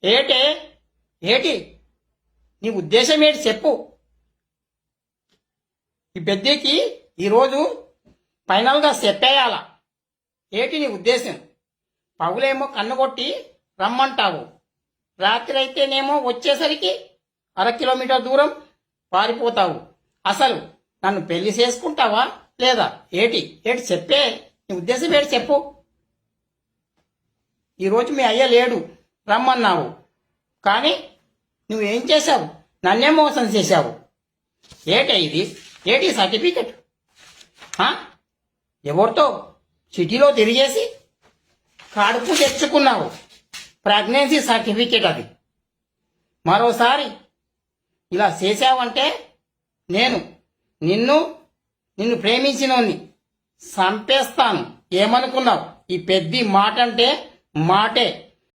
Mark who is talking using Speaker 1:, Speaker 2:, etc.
Speaker 1: ఏటే ఏటి నీ ఉద్దేశం ఏంటి చెప్పు. ఈ పెద్దకి ఈరోజు ఫైనల్గా చెప్పేయాల. ఏటి నీ ఉద్దేశం? పగులేమో కన్ను కొట్టి రమ్మంటావు, రాత్రి అయితేనేమో వచ్చేసరికి 1/2 కిలోమీటర్ దూరం పారిపోతావు. అసలు నన్ను పెళ్లి చేసుకుంటావా లేదా? ఏటి ఏటి చెప్పే, నీ ఉద్దేశం ఏంటి చెప్పు. ఈరోజు మీ అయ్య లేడు, రమ్మన్నావు, కానీ నువ్వేం చేశావు? నన్నే మోసం చేశావు. ఏటే ఇది? ఏటి సర్టిఫికెట్? ఎవరితో సిటీలో తిరిగేసి కడుపు తెచ్చుకున్నావు? ప్రెగ్నెన్సీ సర్టిఫికెట్ అది. మరోసారి ఇలా చేశావంటే నేను నిన్ను ప్రేమించినోన్ని చంపేస్తాను. ఏమనుకున్నావు? ఈ పెద్ద మాట అంటే మాటే.